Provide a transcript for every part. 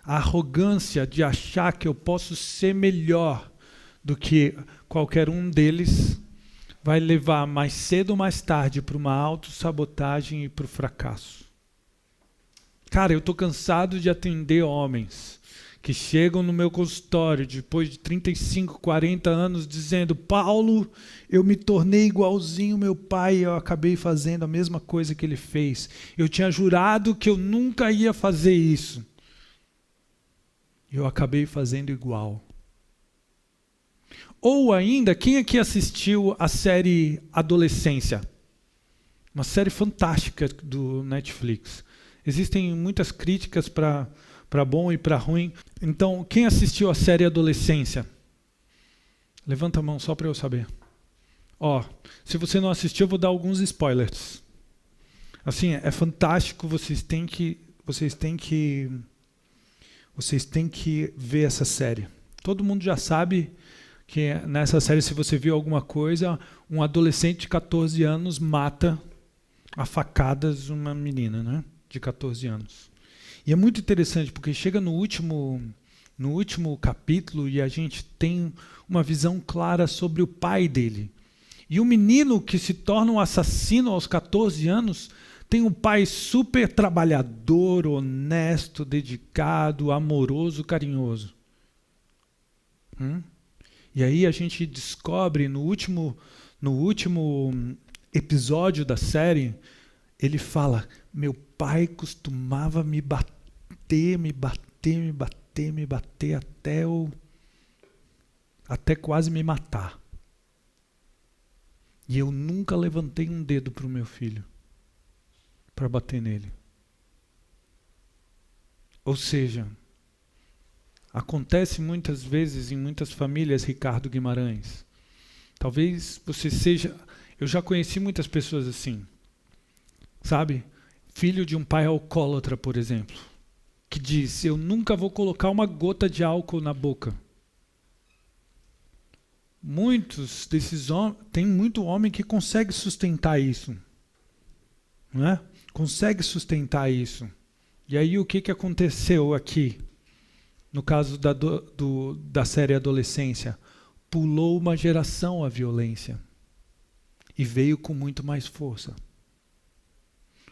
A arrogância de achar que eu posso ser melhor do que qualquer um deles vai levar mais cedo ou mais tarde para uma autossabotagem e para o fracasso. Cara, eu estou cansado de atender homens que chegam no meu consultório depois de 35, 40 anos dizendo: Paulo, eu me tornei igualzinho meu pai e eu acabei fazendo a mesma coisa que ele fez. Eu tinha jurado que eu nunca ia fazer isso. Eu acabei fazendo igual. Ou ainda, quem aqui assistiu a série Adolescência? Uma série fantástica do Netflix. Existem muitas críticas para bom e para ruim. Então, quem assistiu a série Adolescência? Levanta a mão só para eu saber. Se você não assistiu, eu vou dar alguns spoilers. Assim, é fantástico, vocês têm que ver essa série. Todo mundo já sabe que nessa série, se você viu alguma coisa, um adolescente de 14 anos mata a facadas uma menina, né, de 14 anos. E é muito interessante, porque chega no último capítulo e a gente tem uma visão clara sobre o pai dele. E o menino que se torna um assassino aos 14 anos tem um pai super trabalhador, honesto, dedicado, amoroso, carinhoso. E aí a gente descobre no último episódio da série, ele fala: meu pai costumava me bater até quase me matar. E eu nunca levantei um dedo para o meu filho para bater nele. Ou seja, acontece muitas vezes em muitas famílias, Ricardo Guimarães. Talvez você seja... Eu já conheci muitas pessoas assim. Sabe? Filho de um pai alcoólatra, por exemplo, que diz: eu nunca vou colocar uma gota de álcool na boca. Muitos desses homens... Tem muito homem que consegue sustentar isso. Não é? Consegue sustentar isso. E aí o que aconteceu aqui? No caso da série Adolescência, pulou uma geração a violência e veio com muito mais força.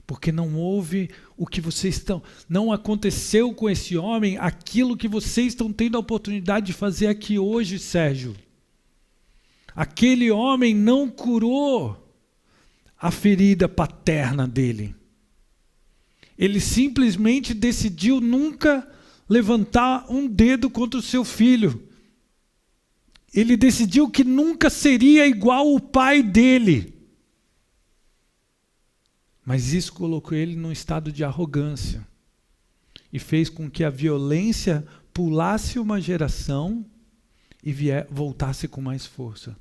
Porque não houve o que vocês estão... Não aconteceu com esse homem aquilo que vocês estão tendo a oportunidade de fazer aqui hoje, Sérgio. Aquele homem não curou a ferida paterna dele. Ele simplesmente decidiu nunca levantar um dedo contra o seu filho. Ele decidiu que nunca seria igual o pai dele. Mas isso colocou ele num estado de arrogância e fez com que a violência pulasse uma geração e voltasse com mais força.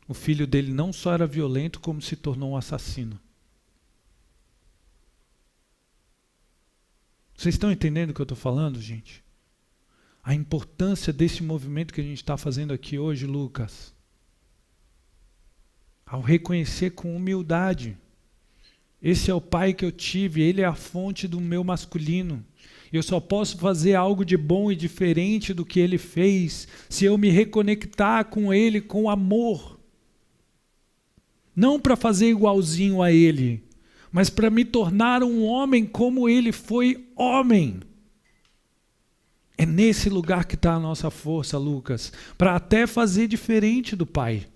O filho dele não só era violento, como se tornou um assassino. Vocês estão entendendo o que eu estou falando, gente? A importância desse movimento que a gente está fazendo aqui hoje, Lucas. Ao reconhecer com humildade: esse é o pai que eu tive, ele é a fonte do meu masculino. Eu só posso fazer algo de bom e diferente do que ele fez se eu me reconectar com ele com amor. Não para fazer igualzinho a ele, mas para me tornar um homem como ele foi homem. É nesse lugar que está a nossa força, Lucas, para até fazer diferente do pai.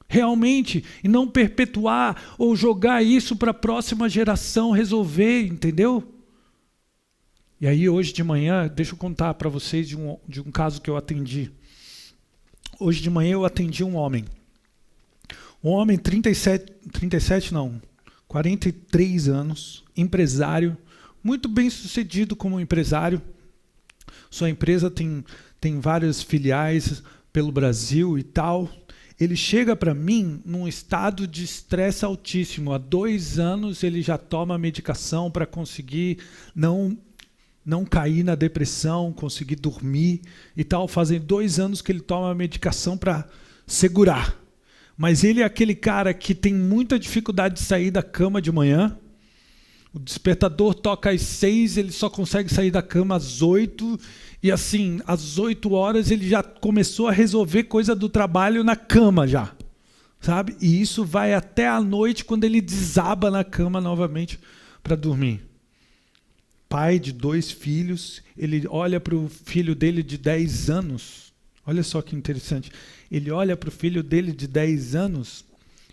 Realmente, e não perpetuar ou jogar isso para a próxima geração resolver, entendeu? E aí hoje de manhã, deixa eu contar para vocês de um caso que eu atendi. Hoje de manhã eu atendi um homem. Um homem 43 anos, empresário, muito bem sucedido como empresário. Sua empresa tem várias filiais pelo Brasil e tal. Ele chega para mim num estado de estresse altíssimo. Há 2 anos ele já toma medicação para conseguir não cair na depressão, conseguir dormir e tal. Fazem 2 anos que ele toma medicação para segurar. Mas ele é aquele cara que tem muita dificuldade de sair da cama de manhã, O despertador toca às 6, ele só consegue sair da cama às 8, e assim, às 8 horas ele já começou a resolver coisa do trabalho na cama já, sabe? E isso vai até a noite, quando ele desaba na cama novamente para dormir. Pai de 2 filhos, ele olha para o filho dele de 10 anos, olha só que interessante, ele olha para o filho dele de 10 anos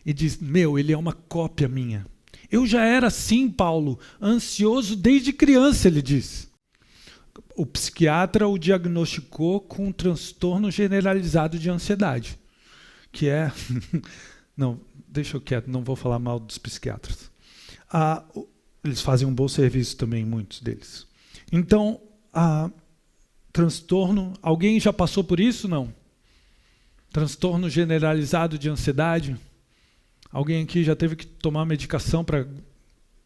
e diz, ele é uma cópia minha. Eu já era assim, Paulo, ansioso desde criança, ele diz. O psiquiatra o diagnosticou com um transtorno generalizado de ansiedade, que é... Não, deixa eu quieto, não vou falar mal dos psiquiatras. Eles fazem um bom serviço também, muitos deles. Então, transtorno... Alguém já passou por isso? Não? Transtorno generalizado de ansiedade? Alguém aqui já teve que tomar medicação para...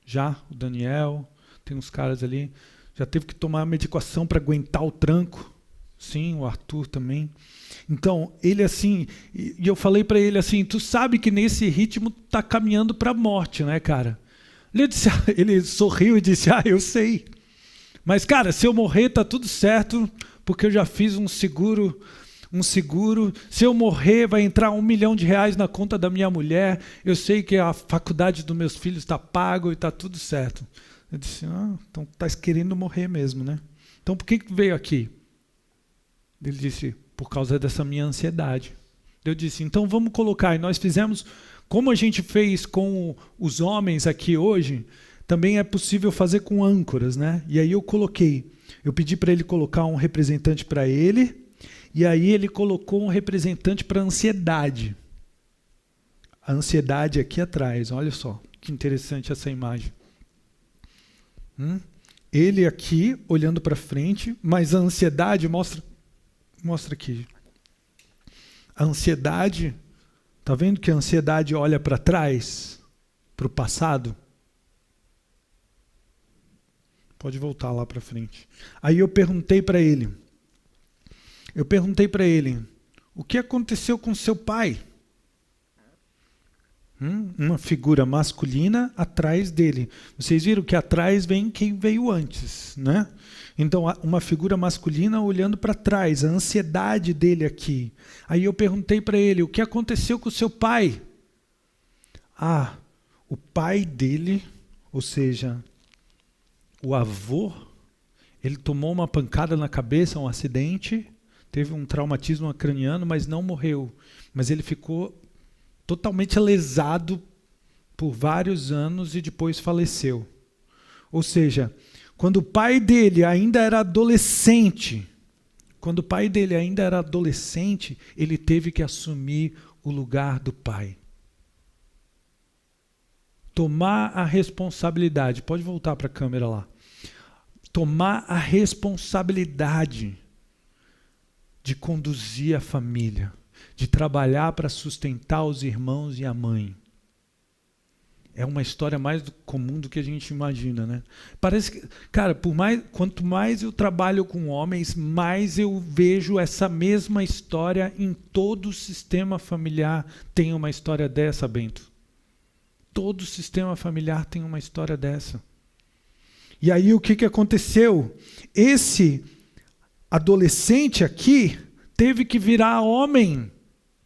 Já, o Daniel, tem uns caras ali. Já teve que tomar medicação para aguentar o tranco. Sim, o Arthur também. Então, ele assim... E eu falei para ele assim, tu sabe que nesse ritmo tá caminhando para a morte, né, cara? Ele sorriu e disse, eu sei. Mas, cara, se eu morrer, tá tudo certo, porque eu já fiz um seguro. Se eu morrer, vai entrar R$1 milhão na conta da minha mulher. Eu sei que a faculdade dos meus filhos está pago e está tudo certo. Eu disse, então está querendo morrer mesmo, né? Então por que veio aqui? Ele disse, por causa dessa minha ansiedade. Eu disse, então vamos colocar. E nós fizemos, como a gente fez com os homens aqui hoje, também é possível fazer com âncoras, né? E aí eu pedi para ele colocar um representante para ele. E aí ele colocou um representante para a ansiedade. A ansiedade aqui atrás, olha só, que interessante essa imagem. Ele aqui, olhando para frente, mas a ansiedade, mostra aqui. A ansiedade, tá vendo que a ansiedade olha para trás, para o passado? Pode voltar lá para frente. Aí eu perguntei para ele, o que aconteceu com seu pai? Uma figura masculina atrás dele. Vocês viram que atrás vem quem veio antes, né? Então, uma figura masculina olhando para trás, a ansiedade dele aqui. Aí eu perguntei para ele, o que aconteceu com seu pai? O pai dele, ou seja, o avô, ele tomou uma pancada na cabeça, um acidente, teve um traumatismo craniano, mas não morreu. Mas ele ficou totalmente lesado por vários anos e depois faleceu. Ou seja, quando o pai dele ainda era adolescente, ele teve que assumir o lugar do pai. Tomar a responsabilidade. Pode voltar para a câmera lá. Tomar a responsabilidade de conduzir a família, de trabalhar para sustentar os irmãos e a mãe. É uma história mais comum do que a gente imagina, né? Parece que, cara, quanto mais eu trabalho com homens, mais eu vejo essa mesma história em todo o sistema familiar. Tem uma história dessa, Bento. Todo o sistema familiar tem uma história dessa. E aí o que aconteceu? Esse adolescente aqui teve que virar homem.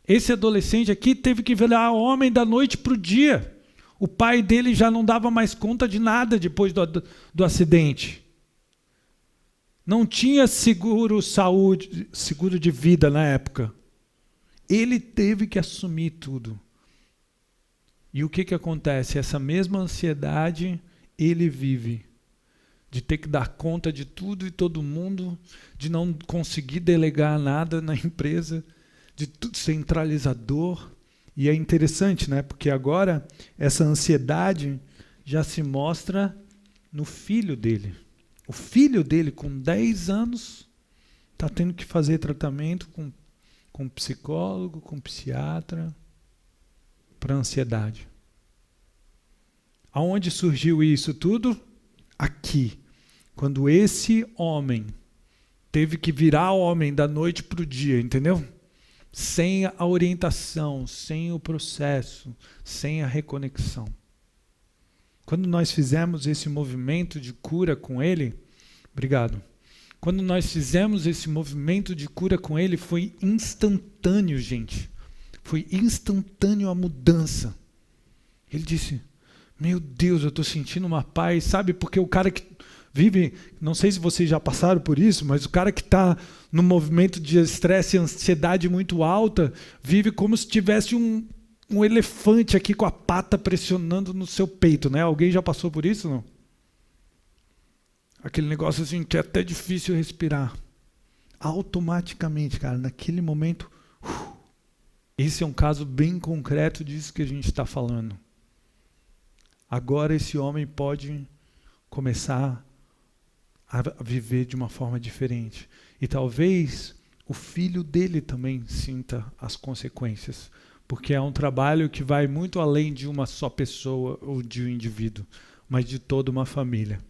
Esse adolescente aqui teve que virar homem da noite para o dia. O pai dele já não dava mais conta de nada depois do acidente. Não tinha seguro de vida na época. Ele teve que assumir tudo. E o que acontece? Essa mesma ansiedade ele vive. De ter que dar conta de tudo e todo mundo, de não conseguir delegar nada na empresa, de tudo centralizador. E é interessante, né? Porque agora essa ansiedade já se mostra no filho dele. O filho dele, com 10 anos, está tendo que fazer tratamento com psicólogo, com psiquiatra, para ansiedade. Aonde surgiu isso tudo? Aqui. Quando esse homem teve que virar homem da noite para o dia, entendeu? Sem a orientação, sem o processo, sem a reconexão. Quando nós fizemos esse movimento de cura com ele, obrigado. Quando nós fizemos esse movimento de cura com ele, foi instantâneo, gente. Foi instantâneo a mudança. Ele disse, meu Deus, eu estou sentindo uma paz, sabe? Porque o cara que vive, não sei se vocês já passaram por isso, mas o cara que está no movimento de estresse e ansiedade muito alta, vive como se tivesse um elefante aqui com a pata pressionando no seu peito, né? Alguém já passou por isso, não? Aquele negócio assim que é até difícil respirar. Automaticamente, cara, naquele momento, esse é um caso bem concreto disso que a gente está falando. Agora esse homem pode começar a viver de uma forma diferente. E talvez o filho dele também sinta as consequências. Porque é um trabalho que vai muito além de uma só pessoa ou de um indivíduo, mas de toda uma família.